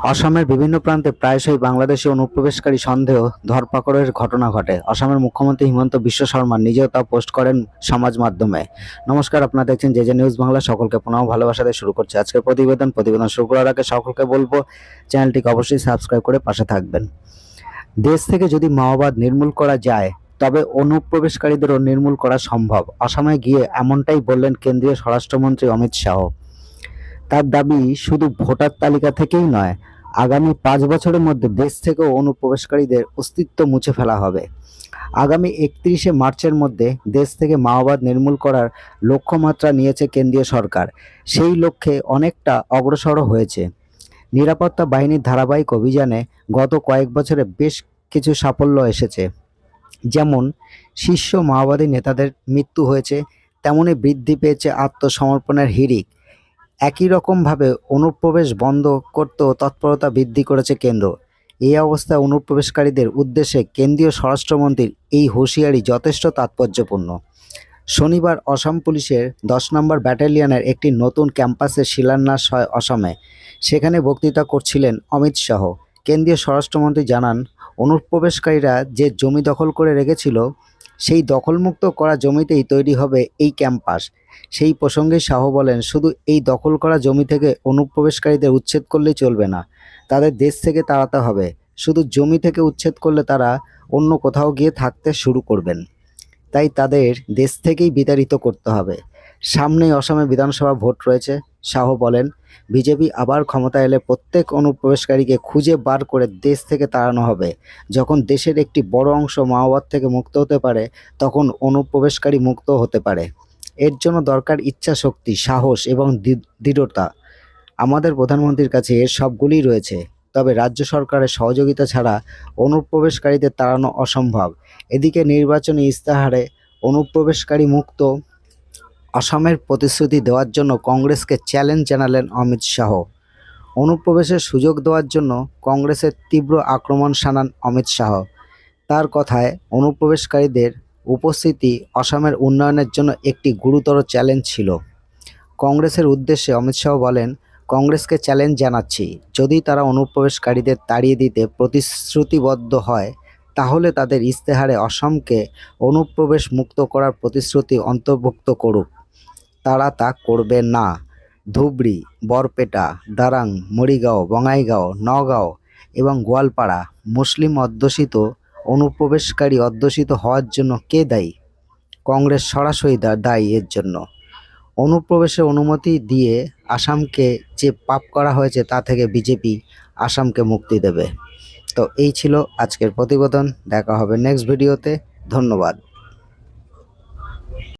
অসমের বিভিন্ন প্রান্তে প্রায়শই বাংলাদেশি অনুপ্রবেশকারী সন্দেহ ধরপাকড়ের ঘটনা ঘটে। অসমের মুখ্যমন্ত্রী হিমন্ত বিশ্ব শর্মা নিজেও তা পোস্ট করেন সমাজ মাধ্যমে। নমস্কার, আপনারা দেখছেন জে নিউজ বাংলা। সকলকে পুনঃ ভালোবাসা দিয়ে শুরু করছে আজকের প্রতিবেদন শুরু করার আগে সকলকে বলবো চ্যানেলটিকে অবশ্যই সাবস্ক্রাইব করে পাশে থাকবেন। দেশ থেকে যদি মাওবাদ নির্মূল করা যায় তবে অনুপ্রবেশকারীদেরও নির্মূল করা সম্ভব। অসমে গিয়ে এমনটাই বললেন কেন্দ্রীয় স্বরাষ্ট্রমন্ত্রী অমিত শাহ। তার দাবি শুধু ভোটার তালিকা থেকেই নয়, আগামী 5 বছরের মধ্যে দেশ থেকেও অনুপ্রবেশকারীদের অস্তিত্ব মুছে ফেলা হবে। আগামী 31শে মার্চের মধ্যে দেশ থেকে মাওবাদ নির্মূল করার লক্ষ্যমাত্রা নিয়েছে কেন্দ্রীয় সরকার। সেই লক্ষ্যে অনেকটা অগ্রসরও হয়েছে। নিরাপত্তা বাহিনীর ধারাবাহিক অভিযানে গত কয়েক বছরে বেশ কিছু সাফল্য এসেছে। যেমন শীর্ষ মাওবাদী নেতাদের মৃত্যু হয়েছে, তেমনি বৃদ্ধি পেয়েছে আত্মসমর্পণের হিড়িক। একই রকমভাবে অনুপ্রবেশ বন্ধ করতেও তৎপরতা বৃদ্ধি করেছে কেন্দ্র। এই অবস্থায় অনুপ্রবেশকারীদের উদ্দেশ্যে কেন্দ্রীয় স্বরাষ্ট্রমন্ত্রীর এই হুঁশিয়ারি যথেষ্ট তাৎপর্যপূর্ণ। শনিবার অসম পুলিশের 10 নম্বর ব্যাটালিয়নের একটি নতুন ক্যাম্পাসের শিলান্যাস হয় অসমে। সেখানে বক্তৃতা করছিলেন অমিত শাহ। কেন্দ্রীয় স্বরাষ্ট্রমন্ত্রী জানান, অনুপ্রবেশকারীরা যে জমি দখল করে রেখেছিল সেই দখলমুক্ত করা জমিতেই তৈরি হবে এই ক্যাম্পাস। সেই প্রসঙ্গে শাহ বলেন, শুধু এই দখল করা জমি থেকে অনুপ্রবেশকারীদের উচ্ছেদ করলেই চলবে না, তাদের দেশ থেকে তাড়াতে হবে। শুধু জমি থেকে উচ্ছেদ করলে তারা অন্য কোথাও গিয়ে থাকতে শুরু করবেন, তাই তাদের দেশ থেকেই বিতাড়িত করতে হবে। সামনেই অসমে বিধানসভা ভোট রয়েছে। শাহ বলেন, বিজেপি আবার ক্ষমতা এলে প্রত্যেক অনুপ্রবেশকারীকে খুঁজে বার করে দেশ থেকে তাড়ানো হবে। যখন দেশের একটি বড় অংশ মাওবাদ থেকে মুক্ত হতে পারে, তখন অনুপ্রবেশকারী মুক্ত হতে পারে। এর জন্য দরকার ইচ্ছা শক্তি, সাহস এবং দৃঢ়তা। আমাদের প্রধানমন্ত্রীর কাছে এর সবগুলিই রয়েছে, তবে রাজ্য সরকারের সহযোগিতা ছাড়া অনুপ্রবেশকারীদের তাড়ানো অসম্ভব। এদিকে নির্বাচনী ইস্তাহারে অনুপ্রবেশকারী মুক্ত অসমের প্রতিশ্রুতি দেওয়ার জন্য কংগ্রেসকে চ্যালেঞ্জ জানালেন অমিত শাহ। অনুপ্রবেশের সুযোগ দেওয়ার জন্য কংগ্রেসের তীব্র আক্রমণ শানান অমিত শাহ। তার কথায়, অনুপ্রবেশকারীদের উপস্থিতি অসমের উন্নয়নের জন্য একটি গুরুতর চ্যালেঞ্জ ছিল। কংগ্রেসের উদ্দেশ্যে অমিত শাহ বলেন, কংগ্রেসকে চ্যালেঞ্জ জানাচ্ছি, যদি তারা অনুপ্রবেশকারীদের তাড়িয়ে দিতে প্রতিশ্রুতিবদ্ধ হয় তাহলে তাদের ইস্তেহারে অসমকে অনুপ্রবেশ মুক্ত করার প্রতিশ্রুতি অন্তর্ভুক্ত করুক। তারা তা করবে না। ধুবড়ী, বরপেটা, দারাং, মরিগাঁও, বঙাইগাঁও, নগাঁও এবং গোয়ালপাড়া মুসলিম অধ্যুষিত অনুপ্রবেশকারী অধ্যুষিত হওয়ার জন্য কে দায়ী? কংগ্রেস সরাসরি দায়ী এর জন্য। অনুপ্রবেশের অনুমতি দিয়ে আসামকে যে পাপ করা হয়েছে তা থেকে বিজেপি আসামকে মুক্তি দেবে। তো এই ছিল আজকের প্রতিবেদন। দেখা হবে নেক্সট ভিডিওতে। ধন্যবাদ।